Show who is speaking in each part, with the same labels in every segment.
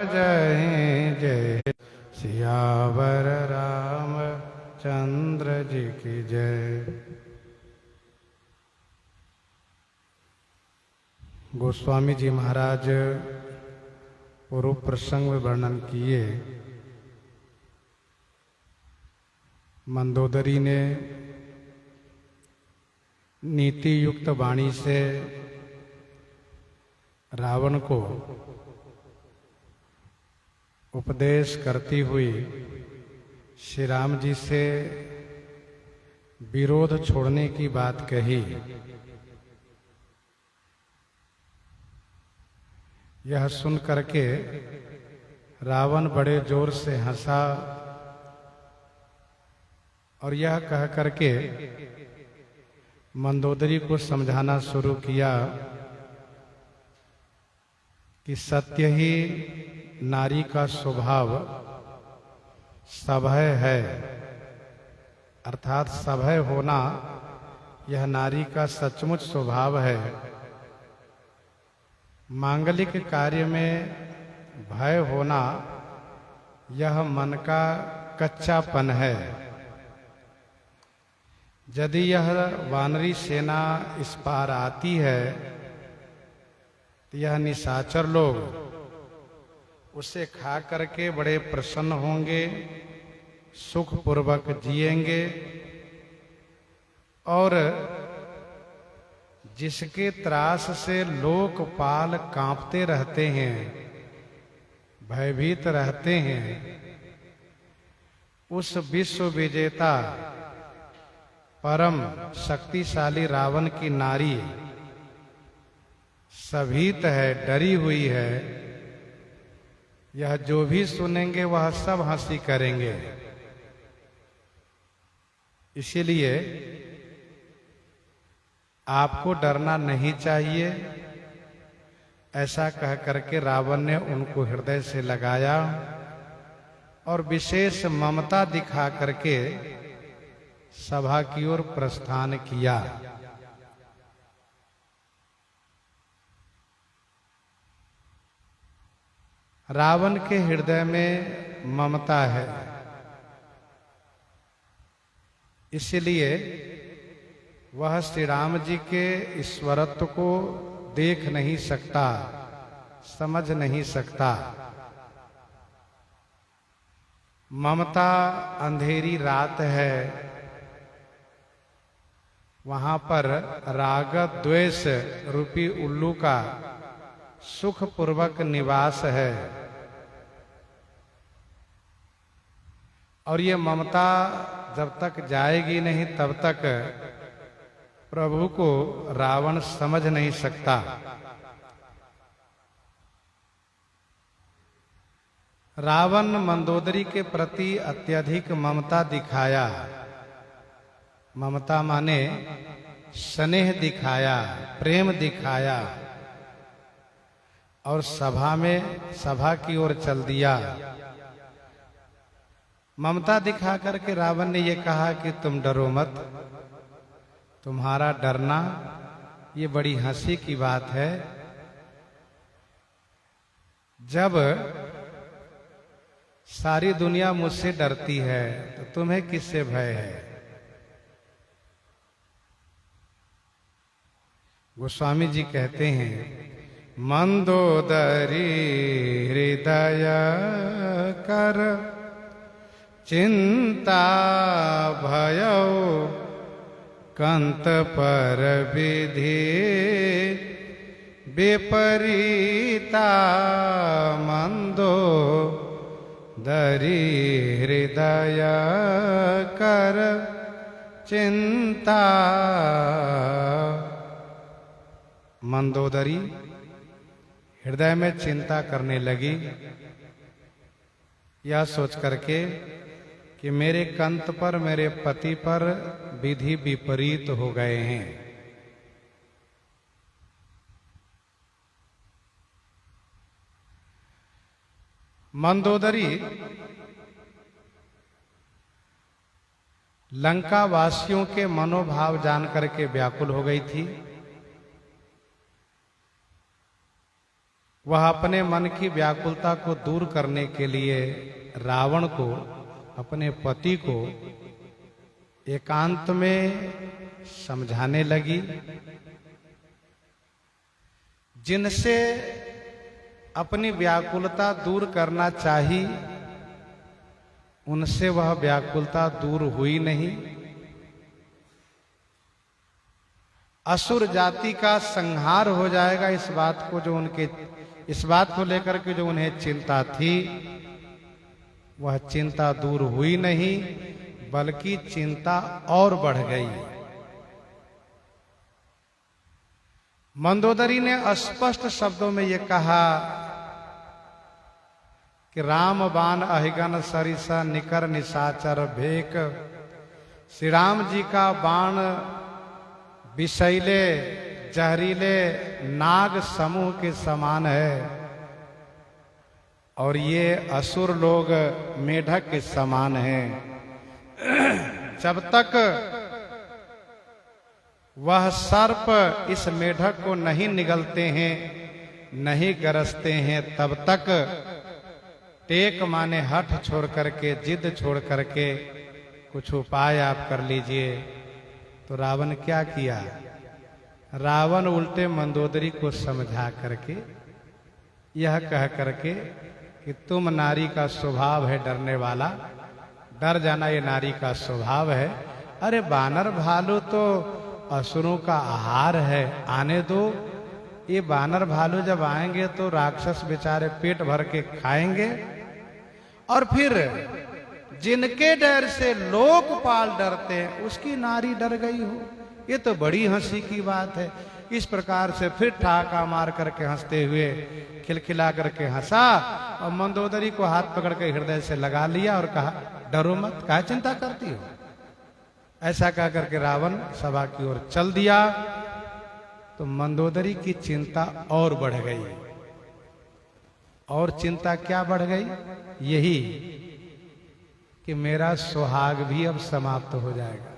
Speaker 1: जय जय सियावर राम चंद्र जी की जय। गोस्वामी जी महाराज पूर्व प्रसंग में वर्णन किए। मंदोदरी ने नीति युक्त वाणी से रावण को उपदेश करती हुई श्री राम जी से विरोध छोड़ने की बात कही। यह सुन करके रावण बड़े जोर से हंसा और यह कह करके मंदोदरी को समझाना शुरू किया कि सत्य ही नारी का स्वभाव सभय है, अर्थात सभय होना यह नारी का सचमुच स्वभाव है। मांगलिक कार्य में भय होना यह मन का कच्चापन है। यदि यह वानरी सेना इस पार आती है तो यह निशाचर लोग उसे खा करके बड़े प्रसन्न होंगे, सुखपूर्वक जिएंगे और जिसके त्रास से लोकपाल कांपते रहते हैं, भयभीत रहते हैं, उस विश्व विजेता परम शक्तिशाली रावण की नारी सभीत है, डरी हुई है। यह जो भी सुनेंगे वह सब हंसी करेंगे। इसीलिए आपको डरना नहीं चाहिए, ऐसा कह करके रावण ने उनको हृदय से लगाया और विशेष ममता दिखा करके सभा की ओर प्रस्थान किया। रावण के हृदय में ममता है, इसलिए वह श्री राम जी के ईश्वरत्व को देख नहीं सकता, समझ नहीं सकता। ममता अंधेरी रात है, वहां पर राग द्वेष रूपी उल्लू का सुखपूर्वक निवास है और ये ममता जब तक जाएगी नहीं तब तक प्रभु को रावण समझ नहीं सकता। रावण मंदोदरी के प्रति अत्यधिक ममता दिखाया। ममता माने स्नेह दिखाया, प्रेम दिखाया और सभा की ओर चल दिया। ममता दिखा करके रावण ने यह कहा कि तुम डरो मत, तुम्हारा डरना ये बड़ी हंसी की बात है। जब सारी दुनिया मुझसे डरती है तो तुम्हें किससे भय है? गोस्वामी जी कहते हैं, मंदोदरी हृदय कर चिंता भयो कंत पर विधि विपरीता। मंदोदरी हृदय कर चिंता। मंदोदरी हृदय में चिंता करने लगी, यह सोच करके कि मेरे कंत पर, मेरे पति पर विधि विपरीत हो गए हैं। मंदोदरी लंका वासियों के मनोभाव जान करके व्याकुल हो गई थी। वह अपने मन की व्याकुलता को दूर करने के लिए रावण को, अपने पति को एकांत में समझाने लगी, जिनसे अपनी व्याकुलता दूर करना चाही उनसे वह व्याकुलता दूर हुई नहीं। असुर जाति का संहार हो जाएगा, इस बात को लेकर के जो उन्हें चिंता थी, वह चिंता दूर हुई नहीं, बल्कि चिंता और बढ़ गई। मंदोदरी ने स्पष्ट शब्दों में यह कहा कि राम बाण अहिगन सरिसा निकर निशाचर भेक। श्री राम जी का बाण विषैले जहरीले नाग समूह के समान है और ये असुर लोग मेढक के समान हैं। जब तक वह सर्प इस मेढक को नहीं निगलते हैं, नहीं गरजते हैं, तब तक टेक माने हठ छोड़ करके, जिद छोड़ करके कुछ उपाय आप कर लीजिए। तो रावण क्या किया? रावण उल्टे मंदोदरी को समझा करके यह कह करके कि तुम नारी का स्वभाव है डरने वाला, डर जाना ये नारी का स्वभाव है। अरे बानर भालू तो असुरों का आहार है, आने दो। ये बानर भालू जब आएंगे तो राक्षस बेचारे पेट भर के खाएंगे, और फिर जिनके डर से लोकपाल डरते हैं उसकी नारी डर गई हो, ये तो बड़ी हंसी की बात है। इस प्रकार से फिर ठाका मार करके हंसते हुए खिलखिला करके हंसा और मंदोदरी को हाथ पकड़ के हृदय से लगा लिया और कहा, डरो मत, क्या चिंता करती हो। ऐसा कह करके रावण सभा की ओर चल दिया। तो मंदोदरी की चिंता और बढ़ गई। और चिंता क्या बढ़ गई? यही कि मेरा सुहाग भी अब समाप्त हो जाएगा।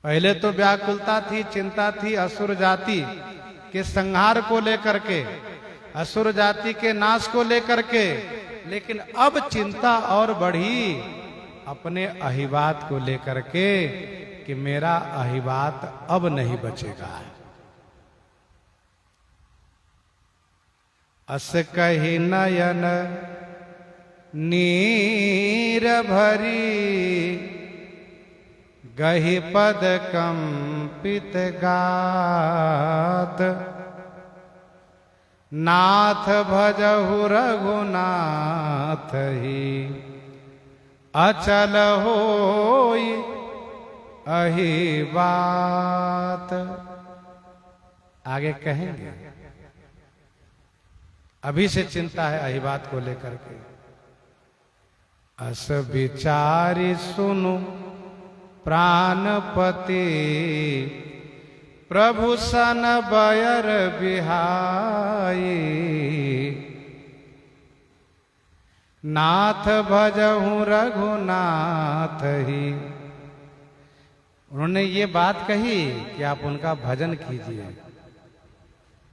Speaker 1: पहले तो व्याकुलता थी, चिंता थी असुर जाति के संहार को लेकर के, असुर जाति के नाश को लेकर के, लेकिन अब चिंता और बढ़ी अपने अहिवात को लेकर के कि मेरा अहिवात अब नहीं बचेगा। अस कहि नयन नीर भरी, गहि पद कंपित गात। नाथ भजहु रघुनाथ ही, अचल होई अहि बात। आगे कहेंगे, अभी से चिंता है अहिबात को लेकर के। अस विचारी सुनु प्राणपति, प्रभु सन बयर बिहाई। नाथ भजहु रघुनाथ ही। उन्होंने ये बात कही कि आप उनका भजन कीजिए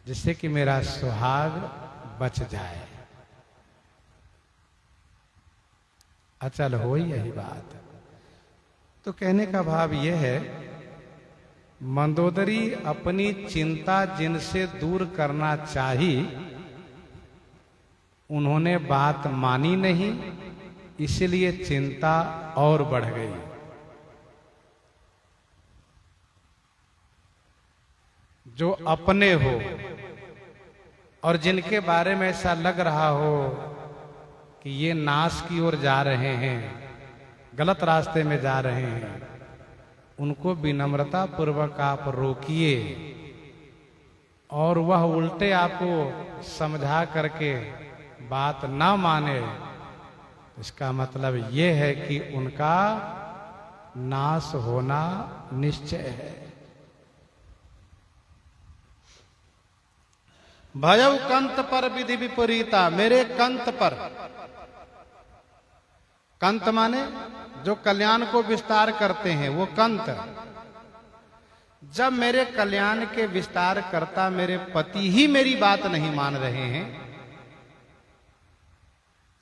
Speaker 1: जिससे कि मेरा सुहाग बच जाए, अचल हो यही बात। तो कहने का भाव यह है, मंदोदरी अपनी चिंता जिनसे दूर करना चाही, उन्होंने बात मानी नहीं, इसलिए चिंता और बढ़ गई। जो अपने हो और जिनके बारे में ऐसा लग रहा हो कि ये नाश की ओर जा रहे हैं, गलत रास्ते में जा रहे हैं, उनको विनम्रता पूर्वक आप रोकिए और वह उल्टे आपको समझा करके बात ना माने, इसका मतलब ये है कि उनका नाश होना निश्चय है। भयउ कंत पर विधि विपरीता, मेरे कंत पर, कंत माने जो कल्याण को विस्तार करते हैं वो कंत, जब मेरे कल्याण के विस्तार करता मेरे पति ही मेरी बात नहीं मान रहे हैं,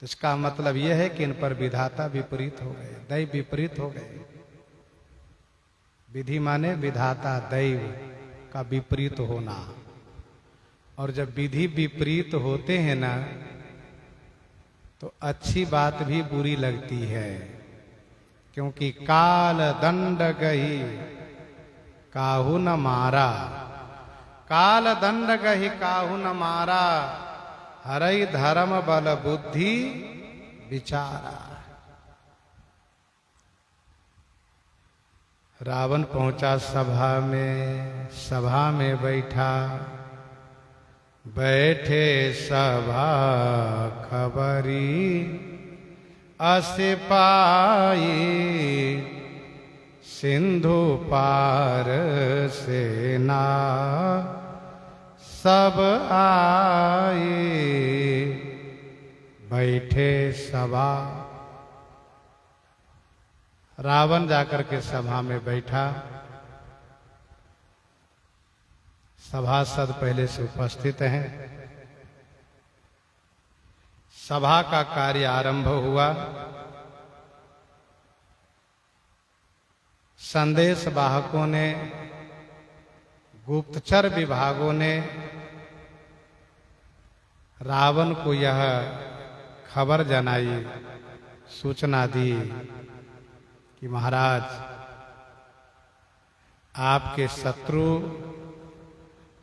Speaker 1: तो इसका मतलब यह है कि इन पर विधाता विपरीत हो गए, दैव विपरीत हो गए। विधि माने विधाता, दैव का विपरीत होना। और जब विधि विपरीत होते हैं ना, तो अच्छी बात भी बुरी लगती है, क्योंकि काल दंड गही काहू न मारा, काल दंड गही काहू न मारा, हरई धर्म बल बुद्धि विचारा। रावण पहुंचा सभा में बैठा, बैठे सभा खबरी, असे पाई सिंधु पार सेना, सब आए बैठे सभा। रावण जाकर के सभा में बैठा। सभासद पहले से उपस्थित हैं। सभा का कार्य आरंभ हुआ। संदेश वाहकों ने, गुप्तचर विभागों ने रावण को यह खबर जनाई, सूचना दी कि महाराज, आपके शत्रु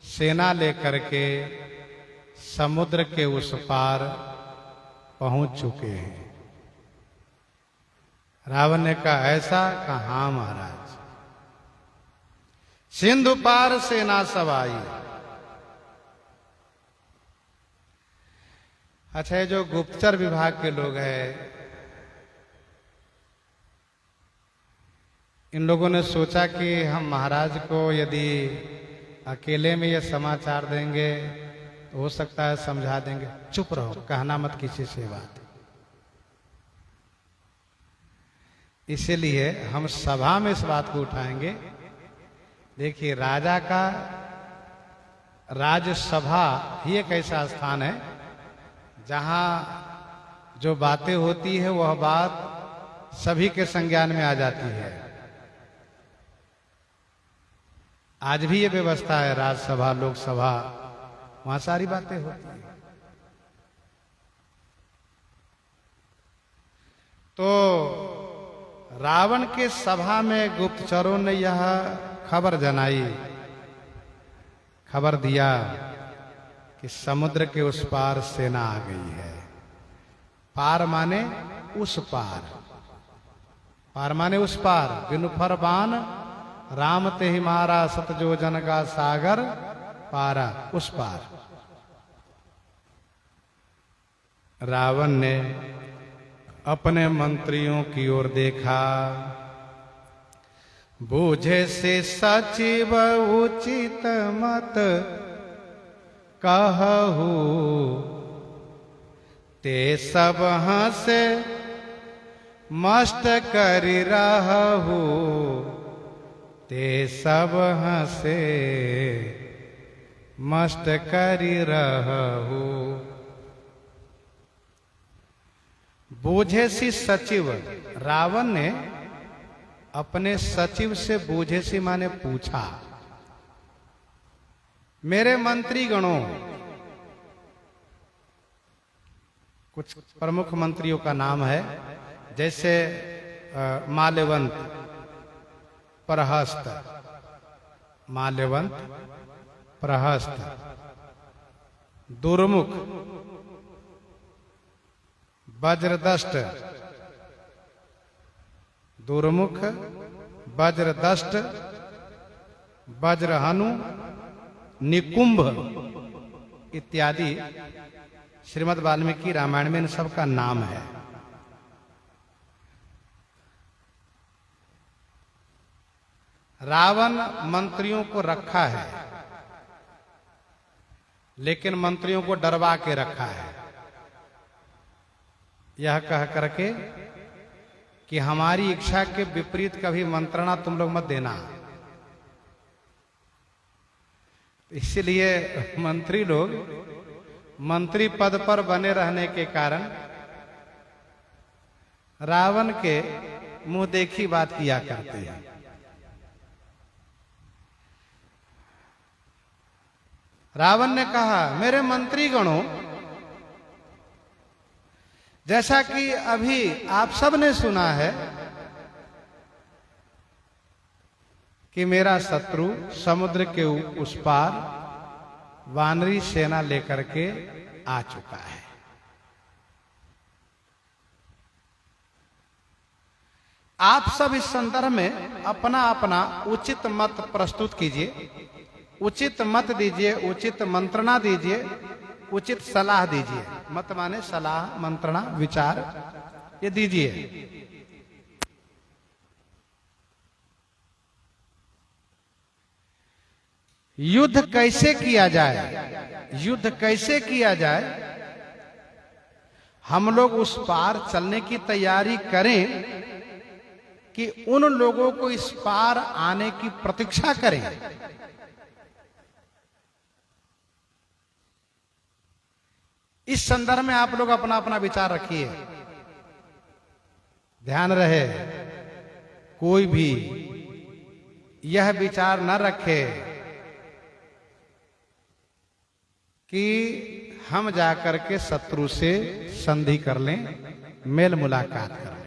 Speaker 1: सेना लेकर के समुद्र के उस पार पहुंच चुके हैं। रावण ने कहा, ऐसा? कहा, हाँ महाराज, सिंधु पार सेना सब आई। अच्छा, ये जो गुप्तचर विभाग के लोग हैं, इन लोगों ने सोचा कि हम महाराज को यदि अकेले में ये समाचार देंगे तो हो सकता है समझा देंगे। चुप रहो, कहना मत किसी से बात। इसीलिए हम सभा में इस बात को उठाएंगे। देखिए, राजा का राजसभा ही एक ऐसा स्थान है जहां जो बातें होती है वह बात सभी के संज्ञान में आ जाती है। आज भी ये व्यवस्था है, राज्यसभा, लोकसभा, वहां सारी बातें होती हैं। तो रावण के सभा में गुप्तचरों ने यह खबर जनाई, खबर दिया कि समुद्र के उस पार सेना आ गई है। पार माने उस पार, पार माने उस पार। बिनु फर बान राम ते ही मारा, सतजो जन का सागर पारा, उस पार। रावण ने अपने मंत्रियों की ओर देखा, बूझे से सचिव उचित मत कहू, ते सब हंसे मस्त करि रहू, ते सब हंसे मस्त करि रहू। बूझे सी सचिव, रावण ने अपने सचिव से बूझे सी माने पूछा, मेरे मंत्री गणों, कुछ प्रमुख मंत्रियों का नाम है, जैसे माल्यवंत, प्रहस्त, माल्यवंत, प्रहस्त, दुर्मुख, वज्रदष्ट, दुर्मुख, वज्रदष्ट, वज्रहनु, निकुंभ इत्यादि श्रीमद् वाल्मीकि रामायण में इन सब का नाम है। रावण मंत्रियों को रखा है, लेकिन मंत्रियों को डरवा के रखा है, यह कह करके कि हमारी इच्छा के विपरीत कभी मंत्रणा तुम लोग मत देना। इसलिए मंत्री लोग मंत्री पद पर बने रहने के कारण रावण के मुंह देखी बात किया करते हैं। रावण ने कहा, मेरे मंत्री गणों, जैसा कि अभी आप सब ने सुना है कि मेरा शत्रु समुद्र के उस पार वानरी सेना लेकर के आ चुका है। आप सब इस संदर्भ में अपना अपना उचित मत प्रस्तुत कीजिए, उचित मत दीजिए, उचित मंत्रणा दीजिए, उचित सलाह दीजिए। मत माने सलाह, मंत्रणा, विचार, ये दीजिए। युद्ध कैसे किया जाए, युद्ध कैसे किया जाए, हम लोग उस पार चलने की तैयारी करें कि उन लोगों को इस पार आने की प्रतीक्षा करें। इस संदर्भ में आप लोग अपना अपना विचार रखिए। ध्यान रहे, कोई भी यह विचार न रखे कि हम जाकर के शत्रु से संधि कर लें, मेल मुलाकात कर लें।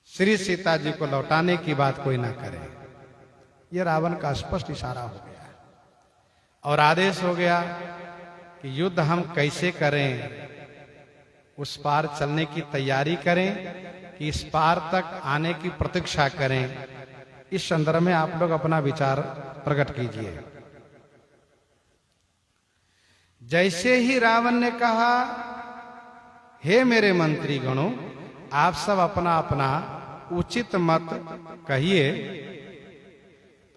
Speaker 1: श्री सीता जी को लौटाने की बात कोई ना करे। यह रावण का स्पष्ट इशारा हो गया और आदेश हो गया कि युद्ध हम कैसे करें, उस पार चलने की तैयारी करें कि इस पार तक आने की प्रतीक्षा करें। इस संदर्भ में आप लोग अपना विचार प्रकट कीजिए। जैसे ही रावण ने कहा, हे मेरे मंत्री गणों, आप सब अपना अपना उचित मत कहिए,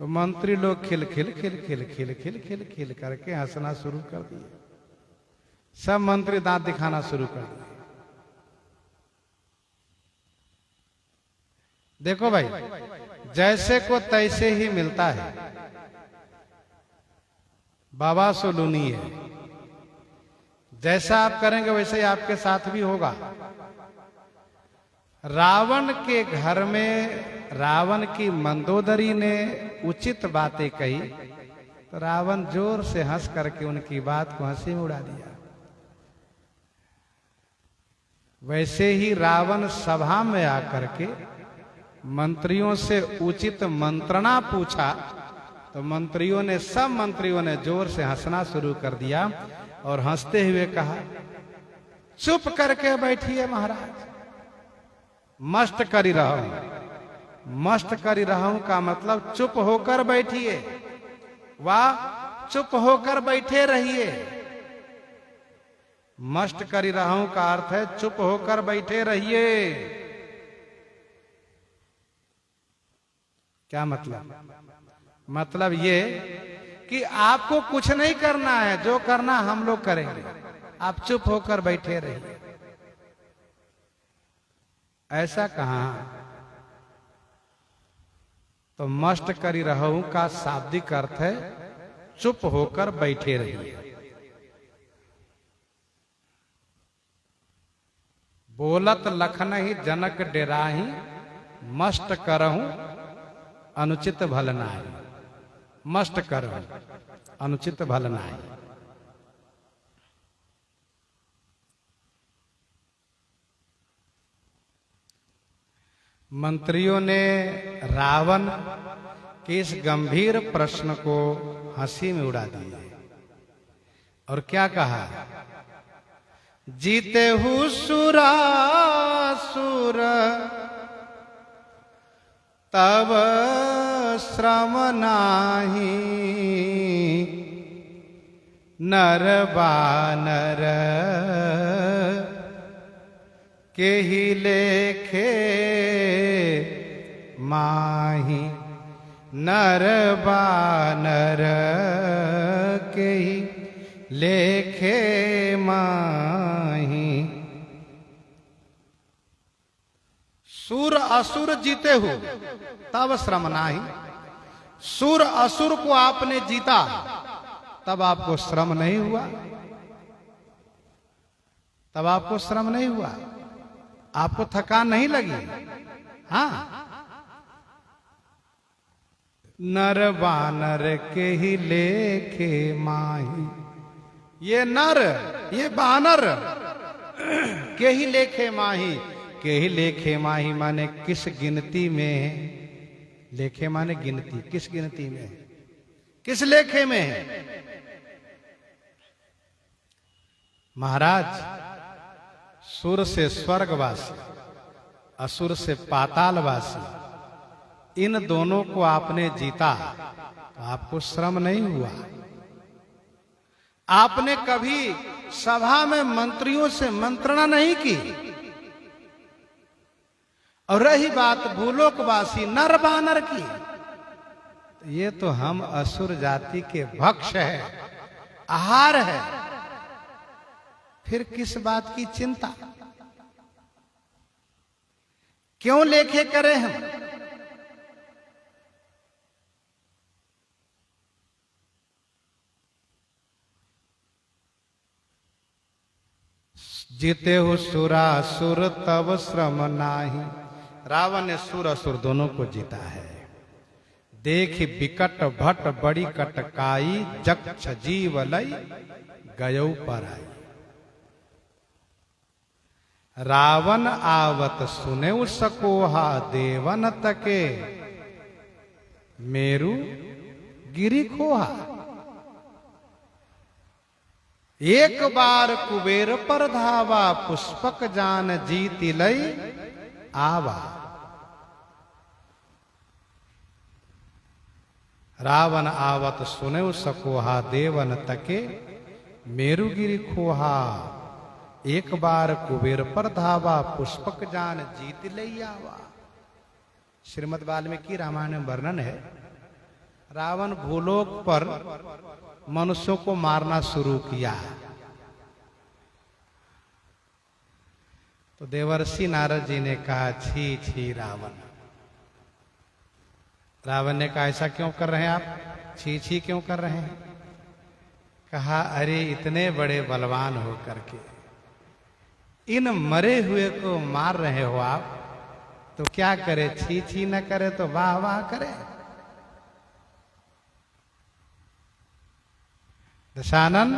Speaker 1: तो मंत्री लोग खिल खिल खिल खिल खिल खिल खिल खिल करके हंसना शुरू कर दिए। सब मंत्री दांत दिखाना शुरू कर दिए। देखो भाई, जैसे को तैसे ही मिलता है, बाबा सोलूनी है। जैसा आप करेंगे वैसे ही आपके साथ भी होगा। रावण के घर में रावण की मंदोदरी ने उचित बातें कही तो रावण जोर से हंस करके उनकी बात को हंसी में उड़ा दिया। वैसे ही रावण सभा में आकर के मंत्रियों से उचित मंत्रणा पूछा तो मंत्रियों ने, सब मंत्रियों ने जोर से हंसना शुरू कर दिया और हंसते हुए कहा, चुप करके बैठिए महाराज, मस्त करी रहा हूं। मस्त करी रहा हूं का मतलब चुप होकर बैठिए, वाह, चुप होकर बैठे रहिए। मस्त करी रहा हूं का अर्थ है चुप होकर बैठे रहिए। क्या मतलब? मतलब ये कि आपको कुछ नहीं करना है, जो करना हम लोग करेंगे, आप चुप होकर बैठे रहिए। ऐसा कहां? तो मस्त करी रहूं का शाब्दिक अर्थ है चुप होकर बैठे रहिए। बोलत लखन ही जनक डेराही, मस्त करहूं अनुचित भल नाहि। मस्त करहूं अनुचित भल नाहि। मंत्रियों ने रावण के इस गंभीर प्रश्न को हंसी में उड़ा दिया और क्या कहा, जीते हु सुरासुर तब श्रम नाही, नर बानर के ही लेखे माही। नर बानर के ही लेखे माही। सुर असुर जीते हो तब श्रम नाही। सुर असुर को आपने जीता, तब आपको श्रम नहीं हुआ? तब आपको श्रम नहीं हुआ? आपको थकान नहीं लगी? हाँ, नर वानर के ही लेखे माही, ये नर ये वानर के ही लेखे माही, के ही लेखे माही माने किस गिनती में है? लेखे माने गिनती, किस गिनती में है? किस लेखे में है? महाराज, सुर से स्वर्गवासी, असुर से पातालवासी, इन दोनों को आपने जीता, तो आपको श्रम नहीं हुआ? आपने कभी सभा में मंत्रियों से मंत्रणा नहीं की? और रही बात भूलोकवासी नर वानर की, तो ये तो हम असुर जाति के भक्ष है, आहार है, फिर किस बात की चिंता? क्यों लेखे करें हम? जीते हो सुरा सुर तब श्रम नाही। रावण ने सुर असुर दोनों को जीता है। देख बिकट भट बड़ी कटकाई, जक्ष जीव लई गयौ पर आई। रावण आवत सुने सकोहा, देवन तके मेरु गिरी खोहा। एक बार कुबेर पर धावा, पुष्पक जान जीत लई आवा। रावण आवत सुने सकोहा, देवन तके मेरुगिरी खोहा। एक बार कुबेर पर धावा, पुष्पक जान जीत लई आवा। श्रीमद् वाल्मीकि रामायण में वर्णन है, रावण भूलोक पर मनुष्यों को मारना शुरू किया तो देवर्षि नारद जी ने कहा, छी छी रावण। रावण ने कहा, ऐसा क्यों कर रहे हैं आप? छी छी क्यों कर रहे हैं? कहा, अरे इतने बड़े बलवान हो करके इन मरे हुए को मार रहे हो आप, तो क्या करे? छी छी न करे तो वाह वाह करे। दशानन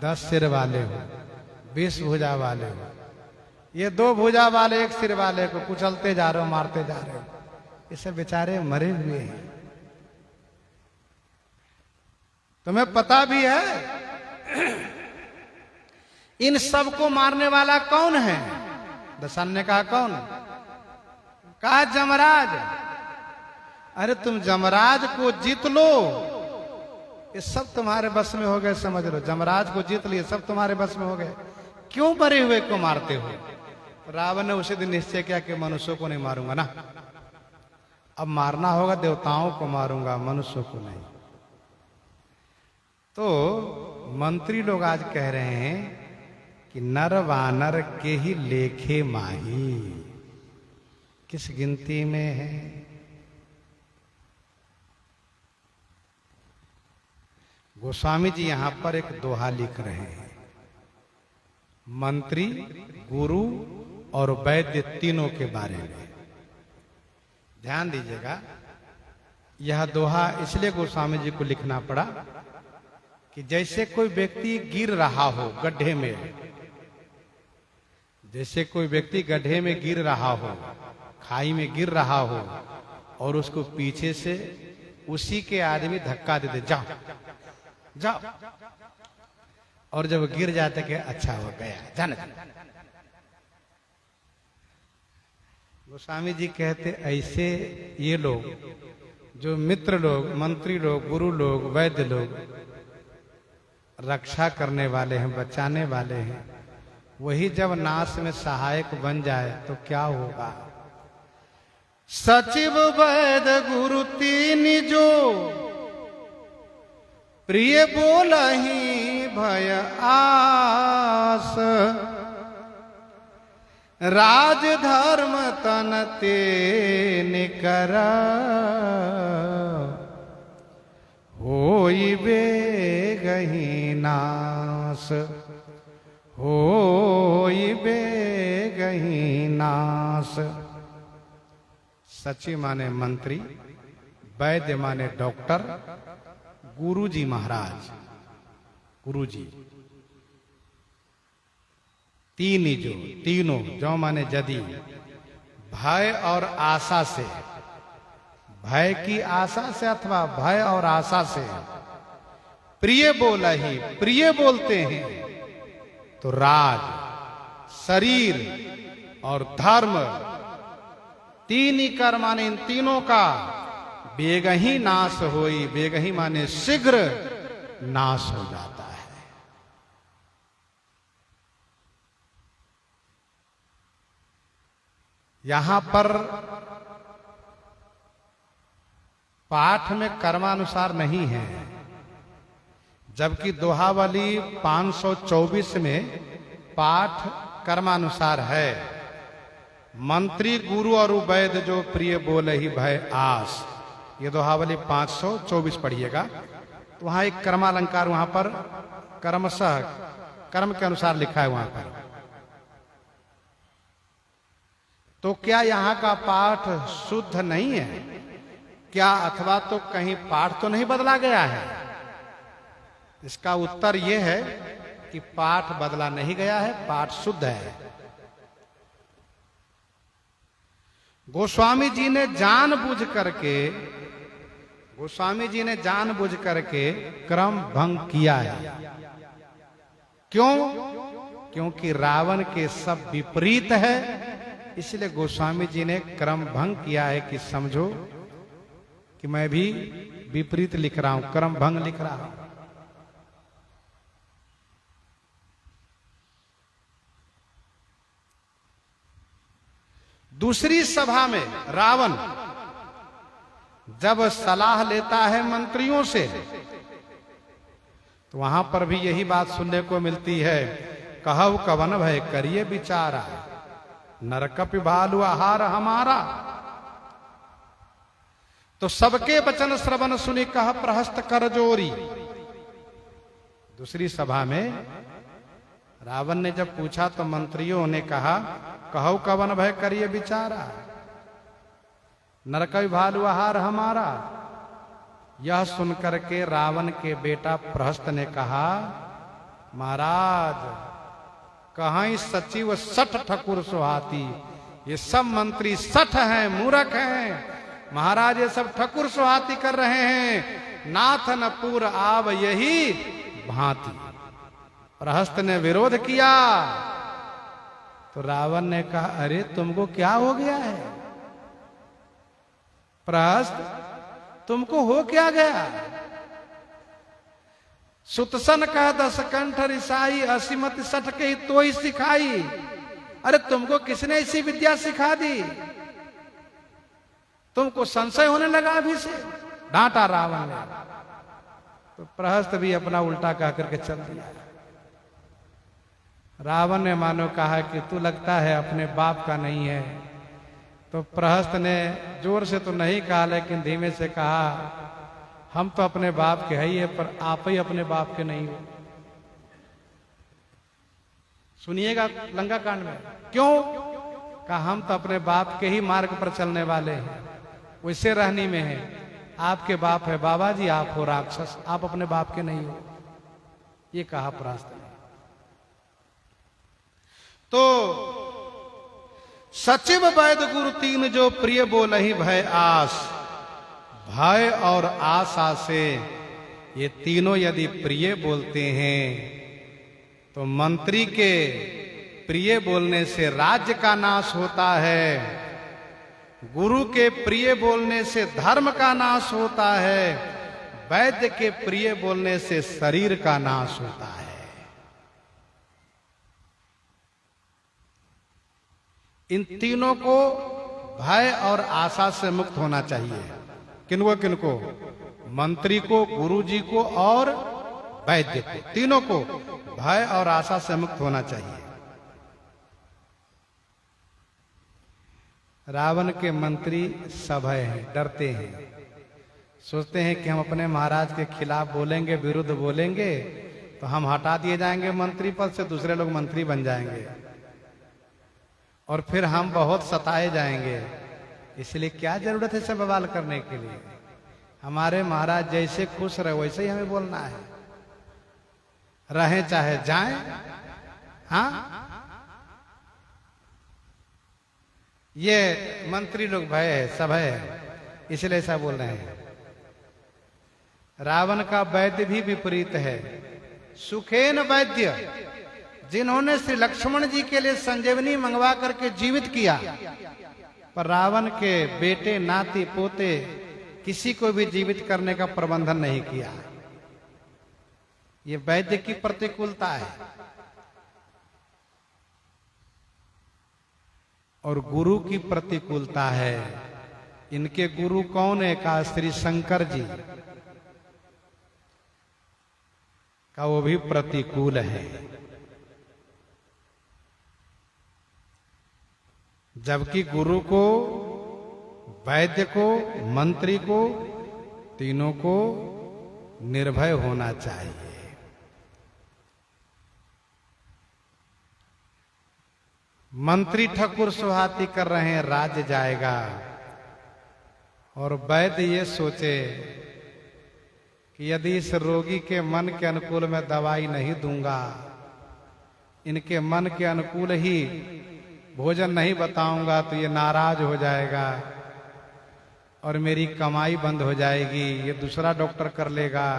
Speaker 1: 10 सिर वाले हो, 20 भुजा वाले हो, ये 2 भुजा वाले 1 सिर वाले को कुचलते जा रहे हो, मारते जा रहे हो। ये सब बेचारे मरे हुए हैं। तुम्हें पता भी है इन सबको मारने वाला कौन है? दशानन ने कहा, कौन? कहा, जमराज। अरे तुम जमराज को जीत लो, ये सब तुम्हारे बस में हो गए, समझ लो। जमराज को जीत लिए, सब तुम्हारे बस में हो गए, क्यों मरे हुए को मारते हो? रावण ने उसी दिन निश्चय किया कि मनुष्यों को नहीं मारूंगा ना, अब मारना होगा देवताओं को मारूंगा, मनुष्यों को नहीं। तो मंत्री लोग आज कह रहे हैं कि नर वानर के ही लेखे माही, किस गिनती में है? गोस्वामी जी यहां पर एक दोहा लिख रहे हैं। मंत्री, गुरु और वैद्य तीनों के बारे में ध्यान दीजिएगा। यह दोहा इसलिए गोस्वामी जी को लिखना पड़ा कि जैसे कोई व्यक्ति गिर रहा हो गड्ढे में, जैसे कोई व्यक्ति गड्ढे में गिर रहा हो, खाई में गिर रहा हो, और उसको पीछे से उसी के आदमी धक्का दे दे, जाओ जाओ, और जब गिर जाते कि अच्छा हो गया, जाने। गोस्वामी जी कहते, ऐसे ये लोग जो मित्र लोग, मंत्री लोग, गुरु लोग, वैद्य लोग रक्षा करने वाले हैं, बचाने वाले हैं, वही जब नाश में सहायक बन जाए तो क्या होगा? सचिव वैद्य गुरु तीन जो, प्रिय बोलहि भय आस। राज धर्म तन ते निकर, होई बेगहि नास, होई बेगहि नास। सची माने मंत्री, वैद्य माने डॉक्टर, गुरुजी महाराज, गुरुजी। तीन ही जो, तीनों जो माने यदि, भय और आशा से, भय की आशा से अथवा भय और आशा से प्रिय बोला ही प्रिय बोलते हैं, तो राज, शरीर और धर्म, तीन ही कर माने इन तीनों का बेगही नाश होई। बेगही माने शीघ्र नाश हो जाता है। यहां पर पाठ में कर्मानुसार नहीं है, जबकि दोहावली 524 में पाठ कर्मानुसार है। मंत्री गुरु और वैद्य जो प्रिय बोले ही भय आस, ये दोहावली 524 पढ़िएगा, तो वहां एक कर्मालंकार वहां पर कर्मशः कर्म के अनुसार लिखा है वहां पर। तो क्या यहाँ का पाठ शुद्ध नहीं है क्या, अथवा तो कहीं पाठ तो नहीं बदला गया है? इसका उत्तर यह है कि पाठ बदला नहीं गया है, पाठ शुद्ध है। गोस्वामी जी ने जानबूझ करके, गोस्वामी जी ने जानबूझ करके क्रम भंग किया है। क्यों? क्योंकि रावण के सब विपरीत है, इसलिए गोस्वामी जी ने क्रम भंग किया है कि समझो कि मैं भी विपरीत लिख रहा हूं, क्रम भंग लिख रहा हूं। दूसरी सभा में रावण जब सलाह लेता है मंत्रियों से, तो वहां पर भी यही बात सुनने को मिलती है, कहव कवन भय करिए विचारा, नरकपि भालु आहार हमारा। तो सबके वचन श्रवण सुनी कह प्रहस्त कर जोरी। दूसरी सभा में रावण ने जब पूछा तो मंत्रियों ने कहा, कहु कवन भय करिए विचारा, नरकपि भालु आहार हमारा। यह सुनकर के रावण के बेटा प्रहस्त ने कहा, महाराज कहां सचिव सठ ठकुर सुहाती, ये सब मंत्री सठ हैं, मूर्ख हैं। महाराज ये सब ठकुर सुहाती कर रहे हैं, नाथ न पूर आव यही भांति। प्रहस्त ने विरोध किया तो रावण ने कहा, अरे तुमको क्या हो गया है प्रहस्त, तुमको हो क्या गया? सुतसन कह दस कंठ रिसाई, असीमत सठ के तो ही सिखाई। अरे तुमको किसने ऐसी विद्या सिखा दी? तुमको संशय होने लगा अभी से, डांटा रावण ने। तो प्रहस्त भी अपना उल्टा कह करके चल दिया। रावण ने मानो कहा कि तू लगता है अपने बाप का नहीं है। तो प्रहस्त ने जोर से तो नहीं कहा, लेकिन धीमे से कहा, हम तो अपने बाप के ही है, पर आप ही अपने बाप के नहीं हो। सुनिएगा लंका कांड में क्यों कहा, हम तो अपने बाप के ही मार्ग पर चलने वाले हैं, वैसे रहनी में है। आपके बाप है बाबा जी, आप हो राक्षस, आप अपने बाप के नहीं हो, ये कहा प्रहस्त ने। तो सचिव वैद्य गुरु तीन जो प्रिय बोलहि भय आस, भय और आशा से ये तीनों यदि प्रिय बोलते हैं, तो मंत्री के प्रिय बोलने से राज्य का नाश होता है, गुरु के प्रिय बोलने से धर्म का नाश होता है, वैद्य के प्रिय बोलने से शरीर का नाश होता है। इन तीनों को भय और आशा से मुक्त होना चाहिए। किनको किनको? मंत्री को, गुरु जी को और वैद्य को, तीनों को भय और आशा से मुक्त होना चाहिए। रावण के मंत्री सभय हैं, डरते हैं, सोचते हैं कि हम अपने महाराज के खिलाफ बोलेंगे, विरुद्ध बोलेंगे तो हम हटा दिए जाएंगे मंत्री पद से, दूसरे लोग मंत्री बन जाएंगे और फिर हम बहुत सताए जाएंगे। इसलिए क्या जरूरत है सब बवाल करने के लिए। हमारे महाराज जैसे खुश रहे वैसे ही हमें बोलना है, रहें चाहे जाएं। हाँ, ये मंत्री लोग भय है, सब है, इसलिए ऐसा बोल रहे हैं। रावण का वैद्य भी विपरीत है। सुखेन वैद्य, जिन्होंने श्री लक्ष्मण जी के लिए संजीवनी मंगवा करके जीवित किया, पर रावण के बेटे नाती पोते किसी को भी जीवित करने का प्रबंधन नहीं किया। ये वैद्य की प्रतिकूलता है। और गुरु की प्रतिकूलता है। इनके गुरु कौन है? कहा श्री शंकर जी का, वो भी प्रतिकूल है। जबकि गुरु को, वैद्य को, मंत्री को, तीनों को निर्भय होना चाहिए। मंत्री ठकुर सुहाती कर रहे हैं राज्य जाएगा, और वैद्य ये सोचे कि यदि इस रोगी के मन के अनुकूल मैं दवाई नहीं दूंगा, इनके मन के अनुकूल ही भोजन नहीं बताऊंगा तो ये नाराज हो जाएगा और मेरी कमाई बंद हो जाएगी, ये दूसरा डॉक्टर कर लेगा।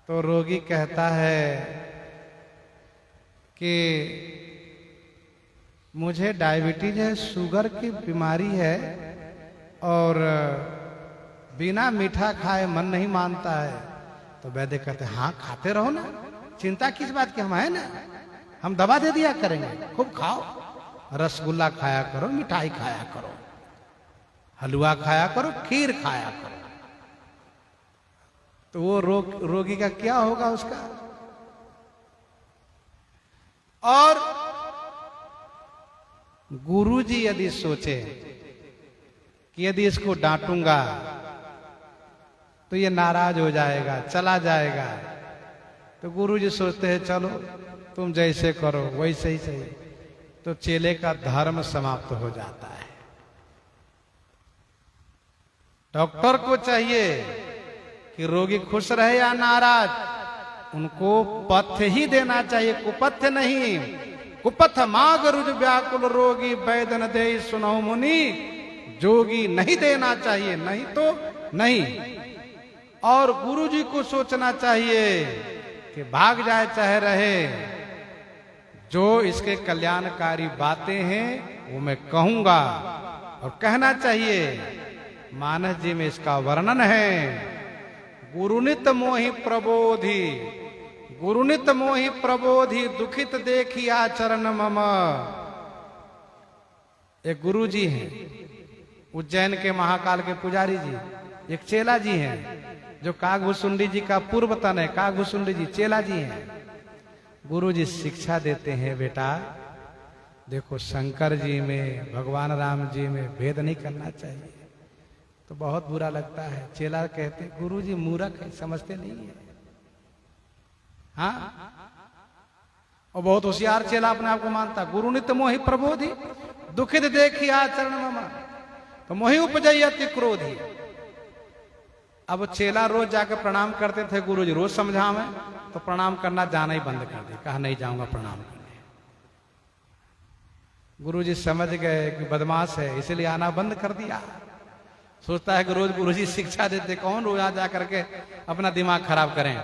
Speaker 1: तो रोगी कहता है कि मुझे डायबिटीज है, शुगर की बीमारी है और बिना मीठा खाए मन नहीं मानता है। तो वैद्य कहते हैं हाँ खाते रहो ना, चिंता किस बात की, हम है ना, हम दवा दे दिया करेंगे, खूब खाओ, रसगुल्ला खाया करो, मिठाई खाया करो, हलवा खाया करो, खीर खाया करो। तो वो रोगी का क्या होगा उसका? और गुरुजी यदि सोचे कि यदि इसको डांटूंगा तो ये नाराज हो जाएगा, चला जाएगा, तो गुरुजी सोचते हैं चलो तुम जैसे करो वैसे ही सही। तो चेले का धर्म समाप्त हो जाता है। डॉक्टर को चाहिए कि रोगी खुश रहे या नाराज, उनको पथ्य ही देना चाहिए, कुपथ्य नहीं। कुपथ माग रुज व्याकुल रोगी वैदन दे सुनहु मुनि, जोगी नहीं देना चाहिए, नहीं तो नहीं। और गुरुजी को सोचना चाहिए कि भाग जाए चाहे रहे, जो इसके कल्याणकारी बातें हैं वो मैं कहूंगा। और कहना चाहिए, मानस जी में इसका वर्णन है, गुरुनित मोहि प्रबोधि, गुरुनित मोहि प्रबोधि, दुखित देखिया चरण मम। एक गुरु जी हैं, उज्जैन के महाकाल के पुजारी जी, एक चेला जी हैं जो कागभूषुंडी जी का पूर्व तन है। कागभूषुंडी जी चेला जी हैं। गुरु जी शिक्षा देते हैं, बेटा देखो शंकर जी में, भगवान राम जी में भेद नहीं करना चाहिए। तो बहुत बुरा लगता है। चेला कहते गुरु जी मूर्ख है, समझते नहीं है। हाँ, और बहुत होशियार चेला अपने आप को मानता। गुरु नित मोहि प्रबोधि, दुखित देखी आचरण मम, तो मोहि उपजयति क्रोधी। अब चेला रोज जाकर प्रणाम करते थे, गुरु जी रोज समझावे, तो प्रणाम करना जाना ही बंद कर दिया, कहा नहीं जाऊंगा प्रणाम करने। गुरु जी समझ गए कि बदमाश है, इसलिए आना बंद कर दिया। सोचता है कि रोज गुरु जी शिक्षा देते, कौन रोज आ जा करके अपना दिमाग खराब करें।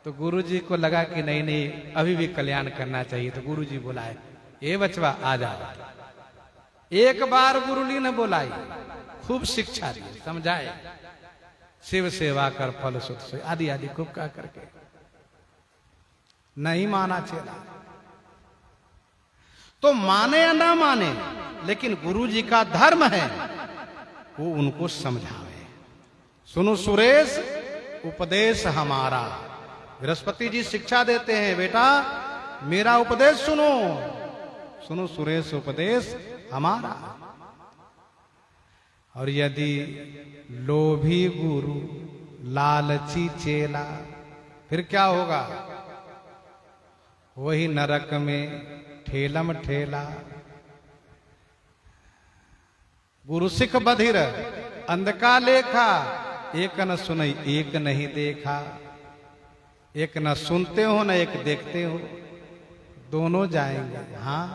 Speaker 1: तो गुरु जी को लगा कि नहीं नहीं अभी भी कल्याण करना चाहिए। तो गुरु जी बुलाए, ए बचवा आ जाओ। एक बार गुरु जी ने बुलाई, खूब शिक्षा दी, समझाए, शिव सेवा कर फल सुत से आदि आदि खूब कह करके। नहीं माना चेला। तो माने या ना माने, लेकिन गुरु जी का धर्म है वो उनको समझावे। सुनो सुरेश उपदेश हमारा। बृहस्पति जी शिक्षा देते हैं, बेटा मेरा उपदेश सुनो, सुनो सुरेश उपदेश हमारा। और यदि लोभी गुरु लालची चेला, फिर क्या होगा? वही नरक में ठेलम ठेला। गुरु सिख बधिर अंधका लेखा, एक न सुनई एक नहीं देखा। एक न सुनते हो न एक देखते हो, दोनों जाएंगे। हाँ,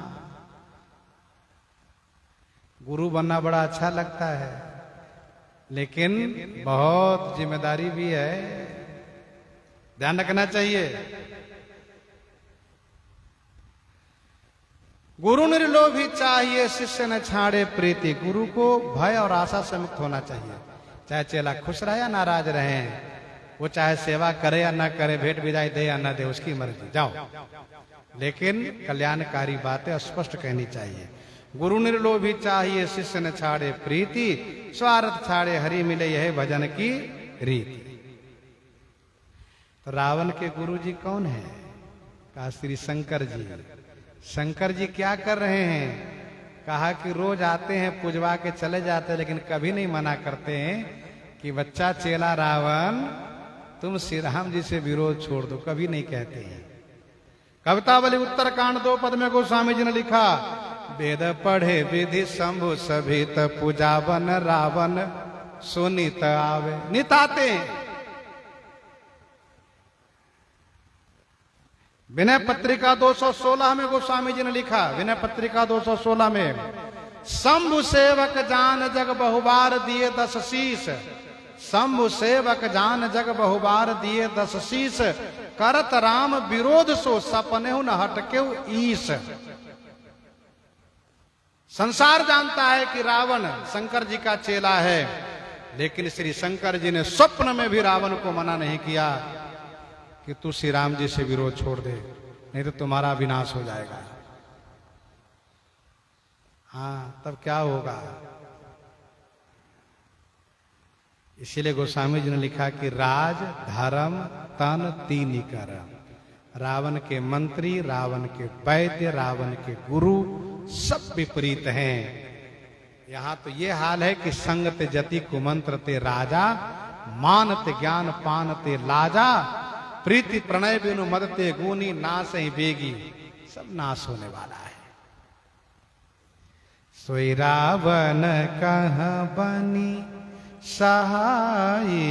Speaker 1: गुरु बनना बड़ा अच्छा लगता है, लेकिन बहुत जिम्मेदारी भी है, ध्यान रखना चाहिए। गुरु निर्लोभी चाहिए, शिष्य न छाड़े प्रीति। गुरु को भय और आशा से मुक्त होना चाहिए। चाहे चेला खुश रहे या नाराज रहे, वो चाहे सेवा करे या ना करे, भेंट विदाई दे या ना दे, उसकी मर्जी, जाओ, लेकिन कल्याणकारी बातें स्पष्ट कहनी चाहिए। गुरु निर्लोभी चाहिए, शिष्य न छाड़े प्रीति। स्वार्थ छाड़े हरि मिले, यह भजन की रीति। तो रावण के गुरु जी कौन है? कहा श्री शंकर जी। शंकर जी क्या कर रहे हैं? कहा कि रोज आते हैं, पूजवा के चले जाते हैं, लेकिन कभी नहीं मना करते हैं कि बच्चा चेला रावण तुम श्री राम जी से विरोध छोड़ दो, कभी नहीं कहते हैं। कवितावली उत्तरकांड 2 पद में गोस्वामी जी ने लिखा, वेद पढ़े विधि शंभु सभित, पूजावन रावण सुनित आवे। निताते विनय पत्रिका 216 में गोस्वामी जी ने लिखा, विनय पत्रिका 216 में, शंभु सेवक जान जग बहुबार दिए 10 शीश। शंभु सेवक जान जग बहुबार दिए 10 शीश, करत राम विरोध सो सपने न हटके ईश। संसार जानता है कि रावण शंकर जी का चेला है, लेकिन श्री शंकर जी ने स्वप्न में भी रावण को मना नहीं किया कि तू श्री राम जी से विरोध छोड़ दे, नहीं तो तुम्हारा विनाश हो जाएगा। हाँ, तब क्या होगा? इसीलिए गोस्वामी जी ने लिखा कि राज धर्म तन तीन करम। रावण के मंत्री, रावण के वैद्य, रावण के गुरु सब विपरीत हैं। यहां तो ये हाल है कि संगत जति कुमंत्र ते राजा, मानते ज्ञान पानते लाजा, प्रीति प्रणय बिनु मदते गुनी, नाश ही बेगी। सब नाश होने वाला है। सोई रावण कहाँ बनी सहाई,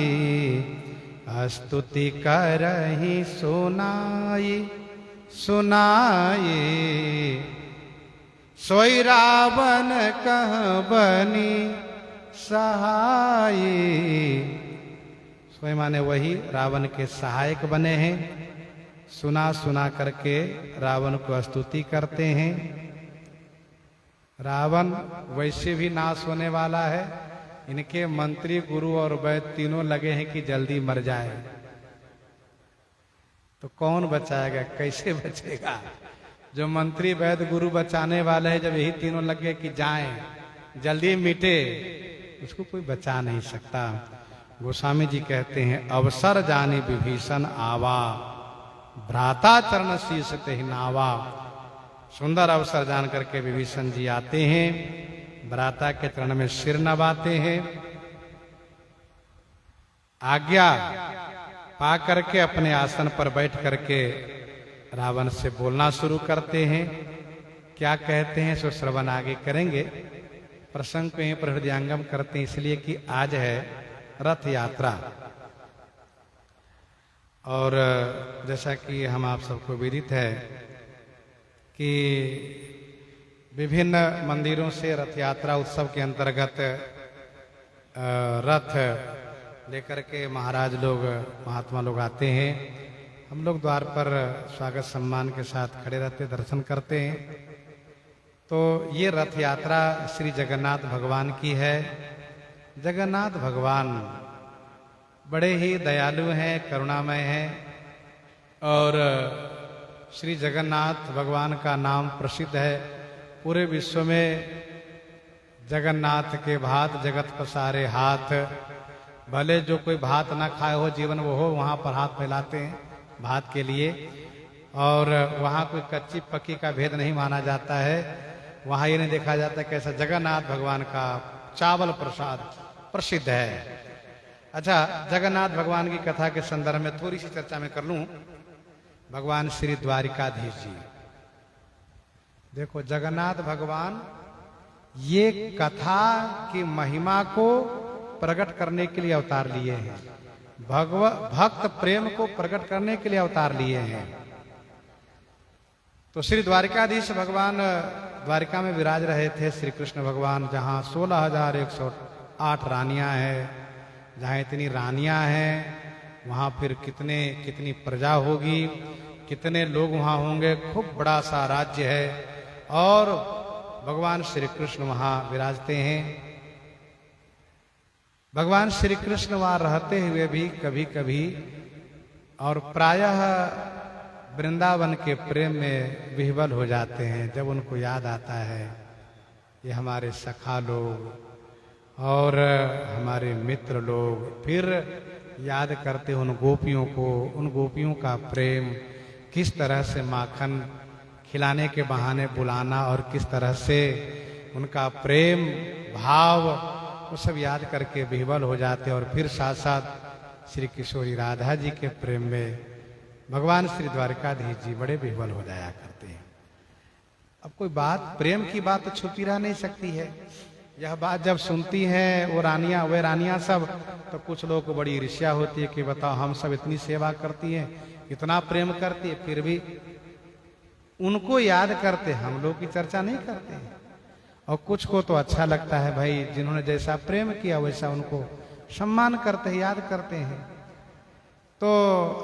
Speaker 1: स्तुति करहि सुनाई सुनाई। सोई रावण कहाँ बनी सहाई। सोई माने वही रावण के सहायक बने हैं, सुना सुना करके रावण को स्तुति करते हैं। रावण वैसे भी नाश होने वाला है, इनके मंत्री गुरु और वैद्य तीनों लगे हैं कि जल्दी मर जाए। तो कौन बचाएगा, कैसे बचेगा? जो मंत्री वैद्य गुरु बचाने वाले हैं, जब यही तीनों लगे कि जाएं, जल्दी मिटे, उसको कोई बचा नहीं सकता। गोस्वामी जी कहते हैं, अवसर जानी विभीषण आवा, भ्राता चरण शीश ते नावा। सुंदर अवसर जान करके विभीषण जी आते हैं, भ्राता के चरण में सिर नवाते हैं, आज्ञा पा करके अपने आसन पर बैठ करके रावण से बोलना शुरू करते हैं। क्या कहते हैं सो श्रवण आगे करेंगे। प्रसंग को यहीं पर हृदयांगम करते हैं, इसलिए कि आज है रथ यात्रा। और जैसा कि हम आप सबको विदित है कि विभिन्न मंदिरों से रथ यात्रा उत्सव के अंतर्गत रथ लेकर के महाराज लोग, महात्मा लोग आते हैं। हम लोग द्वार पर स्वागत सम्मान के साथ खड़े रहते, दर्शन करते हैं। तो ये रथ यात्रा श्री जगन्नाथ भगवान की है। जगन्नाथ भगवान बड़े ही दयालु हैं, करुणामय हैं, और श्री जगन्नाथ भगवान का नाम प्रसिद्ध है। पूरे विश्व में जगन्नाथ के भात जगत पसारे हाथ। भले जो कोई भात ना खाए हो जीवन वो हो, वहाँ पर हाथ फैलाते हैं भात के लिए। और वहाँ कोई कच्ची पक्की का भेद नहीं माना जाता है। वहाँ ये नहीं देखा जाता कैसा जगन्नाथ भगवान का चावल प्रसाद प्रसिद्ध है। अच्छा, जगन्नाथ भगवान की कथा के संदर्भ में थोड़ी सी चर्चा मैं कर लूं। भगवान श्री द्वारिकाधीश जी, देखो जगन्नाथ भगवान ये कथा की महिमा को प्रकट करने के लिए अवतार लिए हैं, भक्त प्रेम को प्रकट करने के लिए अवतार लिए हैं। तो श्री द्वारिकाधीश भगवान द्वारिका में विराज रहे थे, श्री कृष्ण भगवान, जहां 16,108 रानियां हैं। जहां इतनी रानियां हैं वहां फिर कितनी प्रजा होगी, कितने लोग वहां होंगे, खूब बड़ा सा राज्य है। और भगवान श्री कृष्ण वहां विराजते हैं। भगवान श्री कृष्ण वहां रहते हुए भी कभी कभी और प्रायः वृंदावन के प्रेम में विह्वल हो जाते हैं। जब उनको याद आता है ये हमारे सखा लोग और हमारे मित्र लोग, फिर याद करते उन गोपियों को, उन गोपियों का प्रेम, किस तरह से माखन खिलाने के बहाने बुलाना और किस तरह से उनका प्रेम भाव, वो सब याद करके विह्वल हो जाते। और फिर साथ साथ श्री किशोरी राधा जी के प्रेम में भगवान श्री द्वारिकाधीश जी बड़े विह्वल हो जाया करते हैं। अब कोई बात, प्रेम की बात तो छुपी रह नहीं सकती है। यह बात जब सुनती हैं वो रानियां सब, तो कुछ लोगों को बड़ी ईर्ष्या होती है कि बताओ हम सब इतनी सेवा करती हैं, इतना प्रेम करती है, फिर भी उनको याद करते, हम लोग की चर्चा नहीं करते हैं। और कुछ को तो अच्छा लगता है भाई, जिन्होंने जैसा प्रेम किया वैसा उनको सम्मान करते हैं, याद करते हैं। तो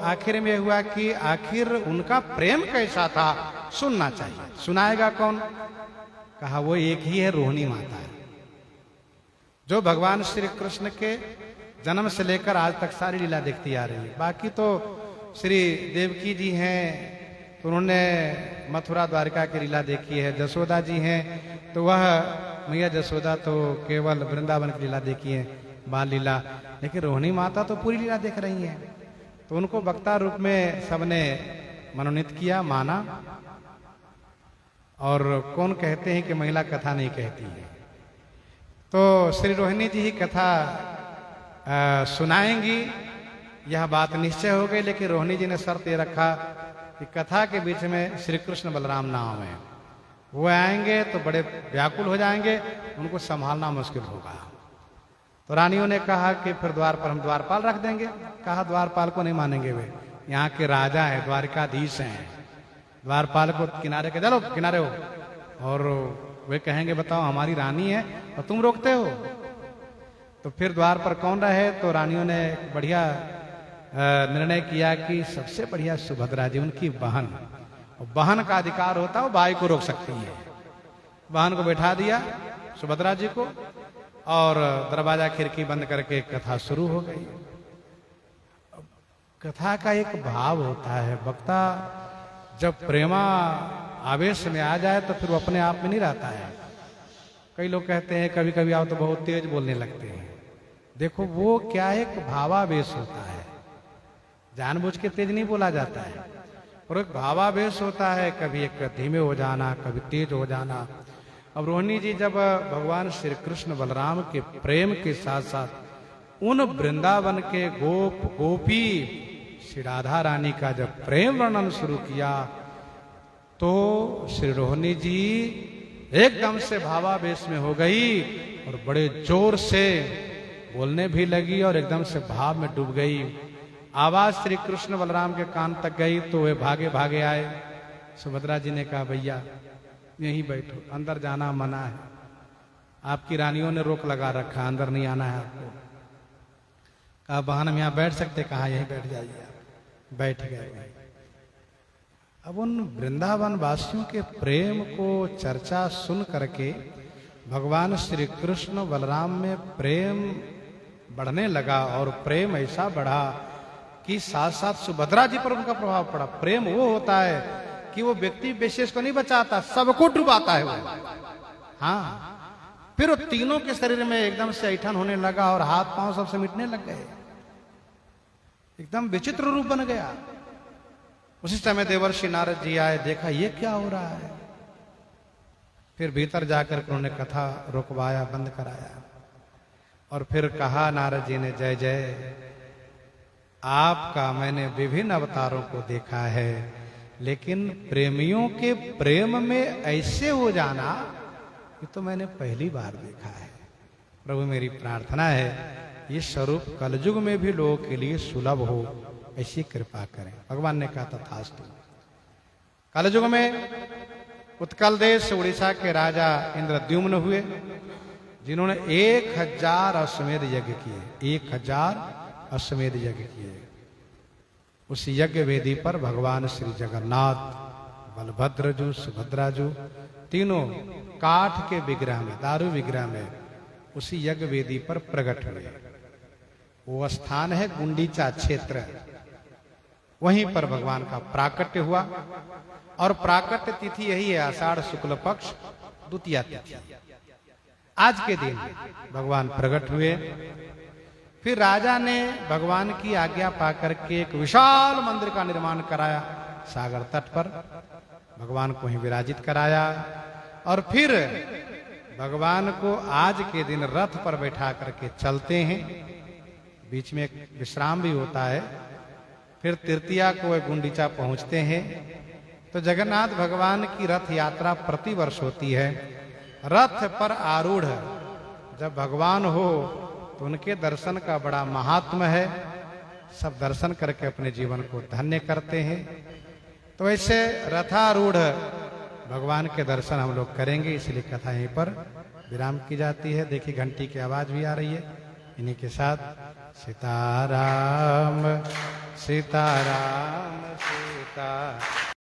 Speaker 1: आखिर में हुआ कि आखिर उनका प्रेम कैसा था सुनना चाहिए। सुनाएगा कौन? कहा वो एक ही है, रोहिणी माता है, जो भगवान श्री कृष्ण के जन्म से लेकर आज तक सारी लीला देखती आ रही है। बाकी तो श्री देवकी जी हैं तो उन्होंने मथुरा द्वारिका की लीला देखी है। जसोदा जी हैं तो वह मैया जसोदा तो केवल वृंदावन की लीला देखी है, बाल लीला। लेकिन रोहिणी माता तो पूरी लीला देख रही हैं। तो उनको वक्ता रूप में सबने मनोनीत किया, माना। और कौन कहते हैं कि महिला कथा नहीं कहती है। तो श्री रोहिणी जी ही कथा सुनाएंगी, यह बात निश्चय हो गई। लेकिन रोहिणी जी ने शर्त ये रखा कि कथा के बीच में श्री कृष्ण बलराम नाम है, वो आएंगे तो बड़े व्याकुल हो जाएंगे, उनको संभालना मुश्किल होगा। तो रानियों ने कहा कि फिर द्वार पर हम द्वारपाल रख देंगे। कहा द्वारपाल को नहीं मानेंगे, वे यहाँ के राजा हैं, द्वारिकाधीश हैं। द्वारपाल को किनारे के चलो किनारे हो, और वे कहेंगे बताओ हमारी रानी है और तुम रोकते हो। तो फिर द्वार पर कौन रहे? तो रानियों ने बढ़िया निर्णय किया कि सबसे बढ़िया सुभद्रा जी, उनकी बहन, और बहन का अधिकार होता है वो भाई को रोक सकती है। बहन को बैठा दिया सुभद्रा जी को, और दरवाजा खिड़की बंद करके कथा शुरू हो गई। कथा का एक भाव होता है, वक्ता जब प्रेमा आवेश में आ जाए तो फिर वो अपने आप में नहीं रहता है। कई लोग कहते हैं कभी कभी आप तो बहुत तेज बोलने लगते हैं। देखो वो क्या एक भावावेश होता है, जानबूझ के तेज नहीं बोला जाता है, और एक भावावेश होता है, कभी एक धीमे हो जाना, कभी तेज हो जाना। अब रोहिणी जी जब भगवान श्री कृष्ण बलराम के प्रेम के साथ साथ उन वृंदावन के गोप गोपी श्री राधा रानी का जब प्रेम वर्णन शुरू किया, तो श्री रोहिणी जी एकदम से भावावेश में हो गई और बड़े जोर से बोलने भी लगी और एकदम से भाव में डूब गई। आवाज श्री कृष्ण बलराम के कान तक गई तो वे भागे भागे आए। सुभद्रा जी ने कहा भैया यहीं बैठो, अंदर जाना मना है, आपकी रानियों ने रोक लगा रखा, अंदर नहीं आना है आपको। कहा बहन हम यहाँ बैठ सकते? कहा यहीं बैठ जाइए आप। बैठ गए। अब उन वृंदावन वासियों के प्रेम को चर्चा सुन करके भगवान श्री कृष्ण बलराम में प्रेम बढ़ने लगा, और प्रेम ऐसा बढ़ा कि साथ साथ सुभद्रा जी पर उनका प्रभाव पड़ा। प्रेम वो होता है कि वो व्यक्ति विशेष को नहीं बचाता, सबको डुबाता है वो। हाँ, फिर वो तीनों के शरीर में एकदम से ऐठन होने लगा और हाथ पांव सबसे मिटने लग गए, एकदम विचित्र रूप बन गया। उसी समय देवर्षि नारद जी आए, देखा ये क्या हो रहा है। फिर भीतर जाकर उन्होंने कथा रोकवाया, बंद कराया। और फिर कहा नारद जी ने, जय जय, आपका मैंने विभिन्न अवतारों को देखा है, लेकिन प्रेमियों के प्रेम में ऐसे हो जाना ये तो मैंने पहली बार देखा है। प्रभु मेरी प्रार्थना है ये स्वरूप कलयुग में भी लोगों के लिए सुलभ हो, ऐसी कृपा करें। भगवान ने कहा तथास्तु। कलयुग में उत्कल देश उड़ीसा के राजा इंद्रद्युम्न हुए, जिन्होंने 1000 अश्वमेध यज्ञ किए, 1000 अश्वमेध यज्ञ किए। उस यज्ञ वेदी पर भगवान श्री जगन्नाथ, बलभद्र जी, सुभद्रा जी, तीनों काठ के विग्रह में, दारू विग्रह में उसी यज्ञ वेदी पर प्रकट हुए। वो स्थान है गुंडीचा क्षेत्र, वहीं पर भगवान का प्राकट्य हुआ। और प्राकट्य तिथि यही है, आषाढ़ शुक्ल पक्ष द्वितीया तिथि। आज के दिन भगवान प्रकट हुए। फिर राजा ने भगवान की आज्ञा पाकर के एक विशाल मंदिर का निर्माण कराया, सागर तट पर भगवान को ही विराजित कराया। और फिर भगवान को आज के दिन रथ पर बैठा करके चलते हैं, बीच में एक विश्राम भी होता है। फिर तृतीया को गुंडीचा पहुंचते हैं। तो जगन्नाथ भगवान की रथ यात्रा प्रतिवर्ष होती है। रथ पर आरूढ़ जब भगवान हो तो उनके दर्शन का बड़ा महात्म है। सब दर्शन करके अपने जीवन को धन्य करते हैं। तो ऐसे रथारूढ़ भगवान के दर्शन हम लोग करेंगे, इसलिए कथा यहीं पर विराम की जाती है। देखिए घंटी की आवाज भी आ रही है। इन्हीं के साथ सीताराम सीताराम सीता